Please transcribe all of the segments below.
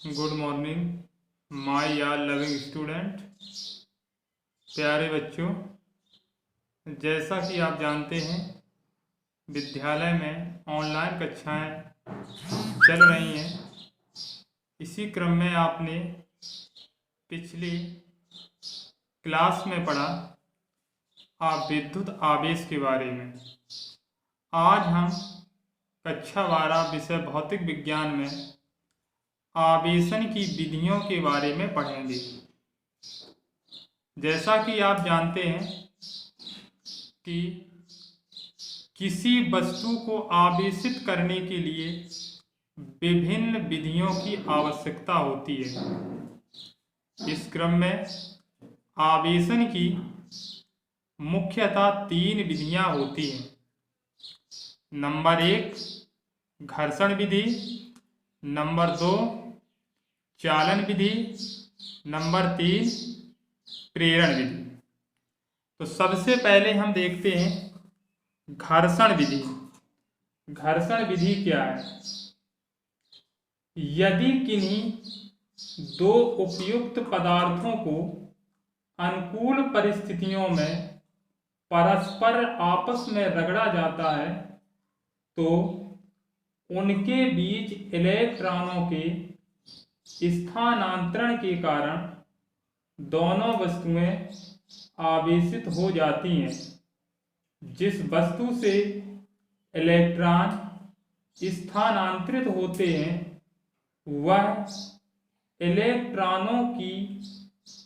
Good morning my यार loving student. प्यारे बच्चों, जैसा कि आप जानते हैं विद्यालय में ऑनलाइन कक्षाएं चल रही हैं। इसी क्रम में आपने पिछली क्लास में पढ़ा विद्युत आवेश के बारे में। आज हम कक्षा 12 विषय भौतिक विज्ञान में आवेशन की विधियों के बारे में पढ़ेंगे। जैसा कि आप जानते हैं कि किसी वस्तु को आवेशित करने के लिए विभिन्न विधियों की आवश्यकता होती है। इस क्रम में आवेशन की मुख्यतः 3 विधियां होती हैं। नंबर 1 घर्षण विधि, नंबर 2 चालन विधि, नंबर 3 प्रेरण विधि। तो सबसे पहले हम देखते हैं घर्षण विधि। घर्षण विधि क्या है? यदि किन्हीं दो उपयुक्त पदार्थों को अनुकूल परिस्थितियों में परस्पर आपस में रगड़ा जाता है तो उनके बीच इलेक्ट्रॉनों के स्थानांतरण के कारण दोनों वस्तुएं आवेशित हो जाती हैं। जिस वस्तु से इलेक्ट्रॉन स्थानांतरित होते हैं वह इलेक्ट्रॉनों की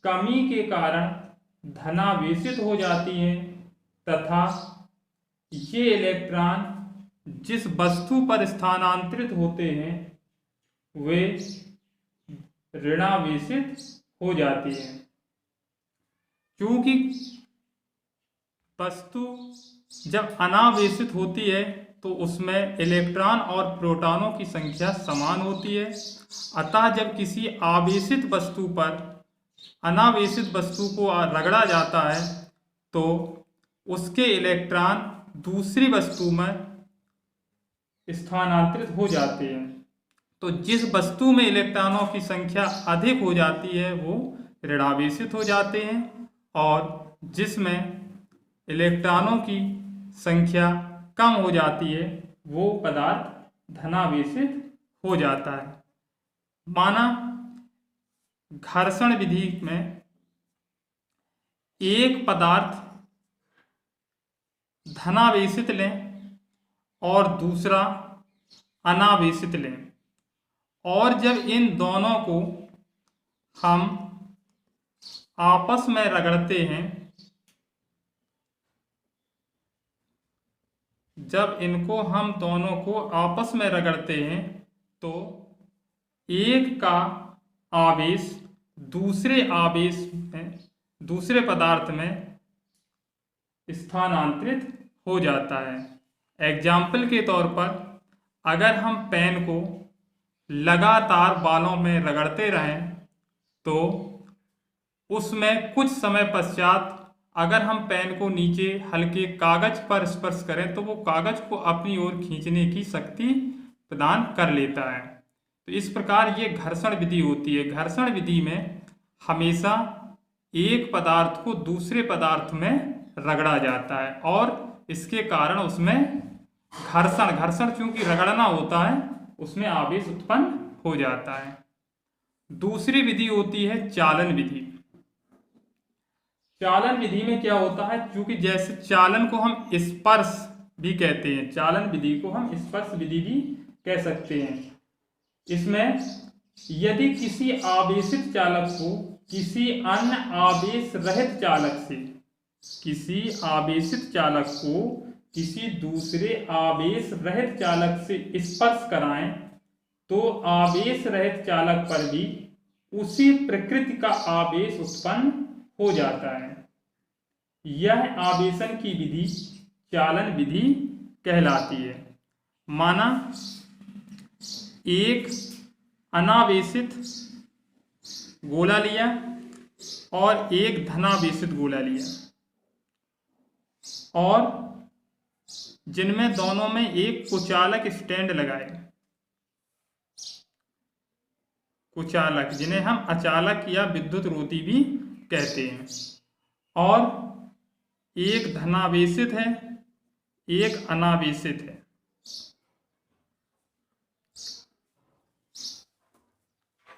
कमी के कारण धनावेशित हो जाती हैं तथा ये इलेक्ट्रॉन जिस वस्तु पर स्थानांतरित होते हैं वे ऋणावेशित हो जाती हैं। क्योंकि वस्तु जब अनावेशित होती है तो उसमें इलेक्ट्रॉन और प्रोटॉनों की संख्या समान होती है। अतः जब किसी आवेशित वस्तु पर अनावेशित वस्तु को रगड़ा जाता है तो उसके इलेक्ट्रॉन दूसरी वस्तु में स्थानांतरित हो जाते हैं। तो जिस वस्तु में इलेक्ट्रॉनों की संख्या अधिक हो जाती है वो ऋणावेशित हो जाते हैं और जिसमें इलेक्ट्रॉनों की संख्या कम हो जाती है वो पदार्थ धनावेशित हो जाता है। माना घर्षण विधि में एक पदार्थ धनावेशित लें और दूसरा अनावेशित लें और जब इन दोनों को हम आपस में रगड़ते हैं, जब इनको हम दोनों को आपस में रगड़ते हैं तो एक का आवेश दूसरे पदार्थ में स्थानांतरित हो जाता है। एग्जाम्पल के तौर पर अगर हम पेन को लगातार बालों में रगड़ते रहें तो उसमें कुछ समय पश्चात अगर हम पेन को नीचे हल्के कागज पर स्पर्श करें तो वो कागज को अपनी ओर खींचने की शक्ति प्रदान कर लेता है। तो इस प्रकार ये घर्षण विधि होती है। घर्षण विधि में हमेशा एक पदार्थ को दूसरे पदार्थ में रगड़ा जाता है और इसके कारण उसमें घर्षण चूंकि रगड़ना होता है उसमें आवेश उत्पन्न हो जाता है। दूसरी विधि होती है चालन विधि। चालन विधि में क्या होता है, क्योंकि जैसे चालन को हम स्पर्श भी कहते हैं, चालन विधि को हम स्पर्श विधि भी कह सकते हैं। इसमें यदि किसी आवेशित चालक को किसी अन्य आवेश रहित चालक को किसी दूसरे आवेश रहित चालक से स्पर्श कराएं तो आवेश रहित चालक पर भी उसी प्रकृति का आवेश उत्पन्न हो जाता है। यह आवेशन की विधि चालन विधि कहलाती है। माना एक अनावेशित गोला लिया और एक धनावेशित गोला लिया और जिनमें दोनों में एक कुचालक स्टैंड लगाए। कुचालक, जिन्हें हम अचालक या विद्युत रोधी भी कहते हैं। और एक धनावेशित है, एक अनावेशित है।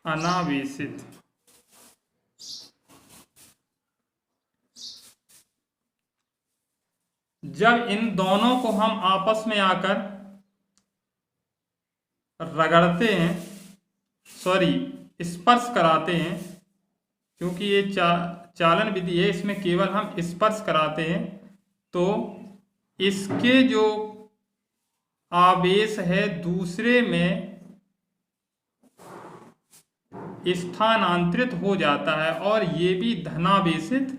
अनावेशित, जब इन दोनों को हम आपस में आकर रगड़ते हैं, सॉरी स्पर्श कराते हैं, क्योंकि ये चालन विधि है, इसमें केवल हम स्पर्श कराते हैं, तो इसके जो आवेश है दूसरे में स्थानांतरित हो जाता है और ये भी धनावेशित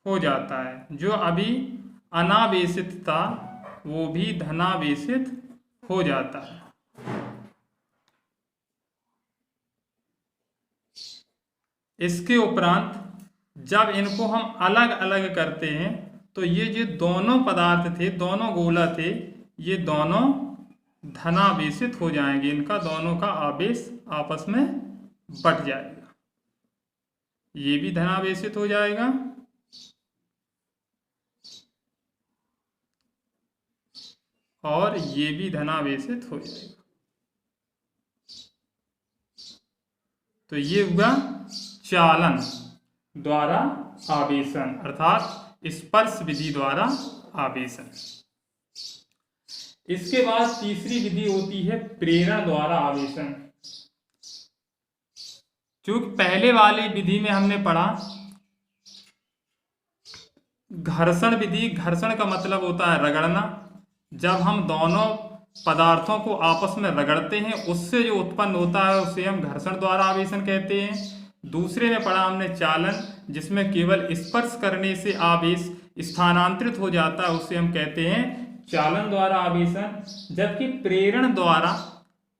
हो जाता है। जो अभी अनावेशित था वो भी धनावेशित हो जाता है। इसके उपरांत जब इनको हम अलग अलग करते हैं तो ये जो दोनों पदार्थ थे, दोनों गोला थे, ये दोनों धनावेशित हो जाएंगे। इनका दोनों का आवेश आपस में बट जाएगा। ये भी धनावेशित हो जाएगा और ये भी धनावेशित हो जाएगा। तो ये हुआ चालन द्वारा आवेशन, अर्थात स्पर्श विधि द्वारा आवेशन। इसके बाद तीसरी विधि होती है प्रेरण द्वारा आवेशन। चूंकि पहले वाली विधि में हमने पढ़ा घर्षण विधि, घर्षण का मतलब होता है रगड़ना। जब हम दोनों पदार्थों को आपस में रगड़ते हैं उससे जो उत्पन्न होता है उसे हम घर्षण द्वारा आवेशन कहते हैं। दूसरे में पढ़ा हमने चालन, जिसमें केवल स्पर्श करने से आवेश स्थानांतरित हो जाता है, उसे हम कहते हैं चालन द्वारा आवेशन। जबकि प्रेरण द्वारा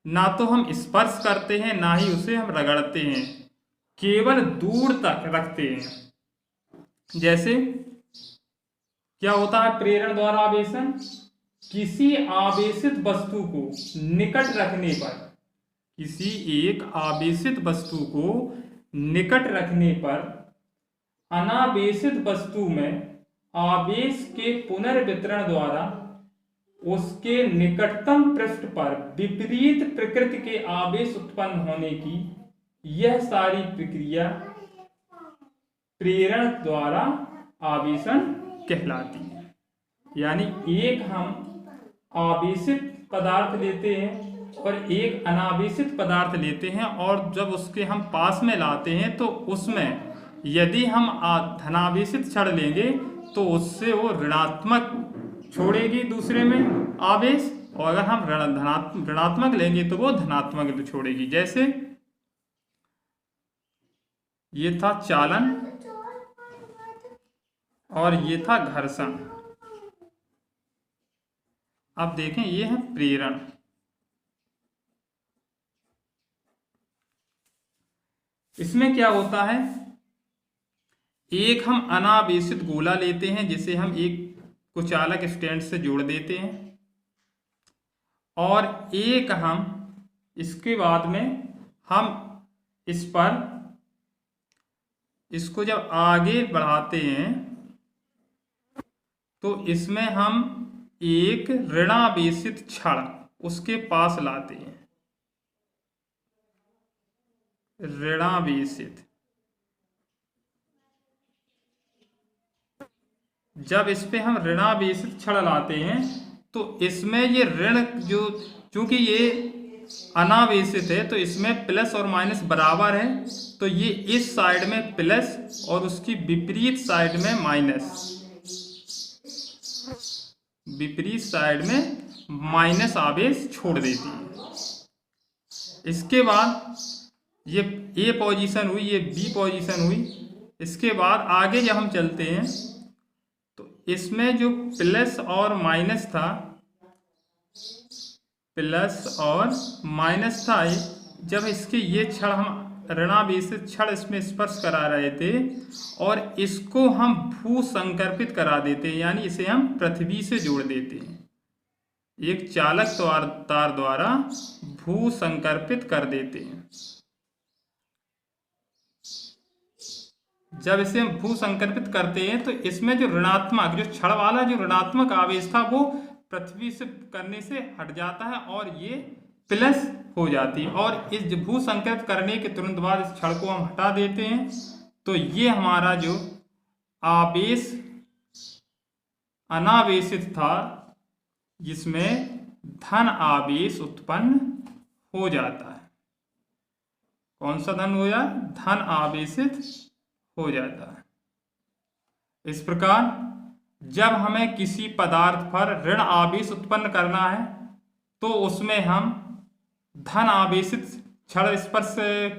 ना तो हम स्पर्श करते हैं ना ही उसे हम रगड़ते हैं, केवल दूर तक रखते हैं। जैसे क्या होता है प्रेरण द्वारा आवेशन? किसी आवेशित वस्तु को निकट रखने पर, किसी एक आवेशित वस्तु को निकट रखने पर अनावेशित वस्तु में आवेश के पुनर्वितरण द्वारा उसके निकटतम पृष्ठ पर विपरीत प्रकृति के आवेश उत्पन्न होने की यह सारी प्रक्रिया प्रेरण द्वारा आवेशन कहलाती है। यानी एक हम आवेशित पदार्थ लेते हैं और एक अनावेशित पदार्थ लेते हैं और जब उसके हम पास में लाते हैं तो उसमें यदि हम धनावेशित क्षण लेंगे तो उससे वो ऋणात्मक छोड़ेगी दूसरे में आवेश, और अगर हम ऋणात्मक लेंगे तो वो धनात्मक छोड़ेगी। जैसे ये था चालन और ये था घर्षण। अब देखें ये है प्रेरण। इसमें क्या होता है, एक हम अनावेशित गोला लेते हैं जिसे हम एक कुचालक स्टैंड से जोड़ देते हैं, और एक हम इसके बाद में हम इस पर इसको जब आगे बढ़ाते हैं तो इसमें हम एक ऋणावेशित क्षण उसके पास लाते हैं। ऋणावेशित, जब इस पे हम ऋणावेशित क्षण लाते हैं तो इसमें ये ऋण जो, चूंकि ये अनावेशित है तो इसमें प्लस और माइनस बराबर है, तो ये इस साइड में प्लस और उसकी विपरीत साइड में माइनस, विपरीत साइड में माइनस आवेश छोड़ देती है। इसके बाद ये ए पोजीशन हुई, ये बी पोजीशन हुई। इसके बाद आगे जब हम चलते हैं तो इसमें जो प्लस और माइनस था, प्लस और माइनस था, जब इसके ये क्षण हम ऋणावेशित क्षण इसमें स्पर्श करा रहे थे और इसको हम भू संकर्पित करा देते हैं, यानी इसे हम पृथ्वी से जोड़ देते हैं, एक चालक तार द्वारा भू संकर्पित कर देते हैं। जब इसे हम भू संक्रमित करते हैं तो इसमें जो ऋणात्मक, जो क्षण वाला जो ऋणात्मक आवेश था वो पृथ्वी से करने से हट जाता है और ये प्लस हो जाती है। और इस भू संक्रमित करने के तुरंत बाद इस क्षण को हम हटा देते हैं तो ये हमारा जो आवेश अनावेशित था जिसमें धन आवेश उत्पन्न हो जाता है। कौन सा धन हो जाए? धन आवेशित हो जाता है। इस प्रकार जब हमें किसी पदार्थ पर ऋण आवेश उत्पन्न करना है तो उसमें हम धन आवेशित क्षण स्पर्श,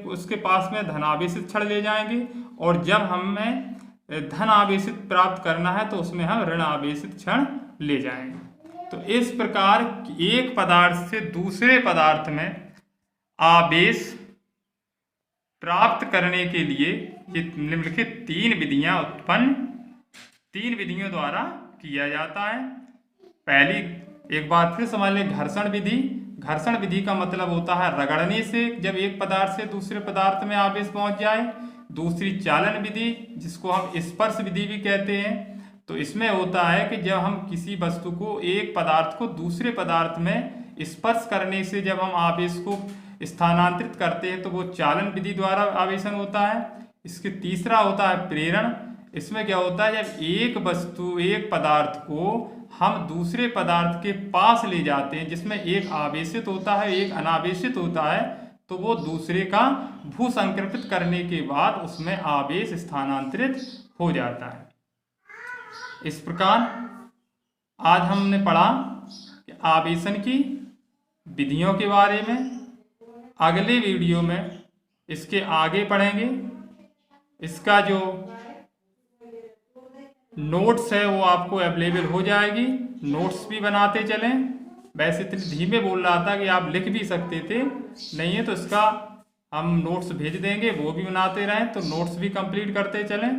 उसके पास में धन आवेशित क्षण ले जाएंगे, और जब हमें धन आवेशित प्राप्त करना है तो उसमें हम ऋण आवेशित क्षण ले जाएंगे। तो इस प्रकार एक पदार्थ से दूसरे पदार्थ में आवेश प्राप्त करने के लिए ये निम्नलिखित तीन विधियों द्वारा किया जाता है। पहली, एक बार फिर समझ लें, घर्षण विधि। घर्षण विधि का मतलब होता है रगड़ने से जब एक पदार्थ से दूसरे पदार्थ में आवेश पहुंच जाए। दूसरी, चालन विधि, जिसको हम स्पर्श विधि भी कहते हैं। तो इसमें होता है कि जब हम किसी वस्तु को, एक पदार्थ को दूसरे पदार्थ में स्पर्श करने से जब हम आवेश को स्थानांतरित करते हैं तो वो चालन विधि द्वारा आवेशन होता है। इसके तीसरा होता है प्रेरण। इसमें क्या होता है, जब एक वस्तु, एक पदार्थ को हम दूसरे पदार्थ के पास ले जाते हैं जिसमें एक आवेशित होता है, एक अनावेशित होता है, तो वो दूसरे का भू संक्रमित करने के बाद उसमें आवेश स्थानांतरित हो जाता है। इस प्रकार आज हमने पढ़ा कि आवेशन की विधियों के बारे में। अगले वीडियो में इसके आगे पढ़ेंगे। इसका जो नोट्स है वो आपको अवेलेबल हो जाएगी, नोट्स भी बनाते चलें। वैसे इतनी धीमे बोल रहा था कि आप लिख भी सकते थे, नहीं है तो इसका हम नोट्स भेज देंगे, वो भी बनाते रहें, तो नोट्स भी कंप्लीट करते चलें।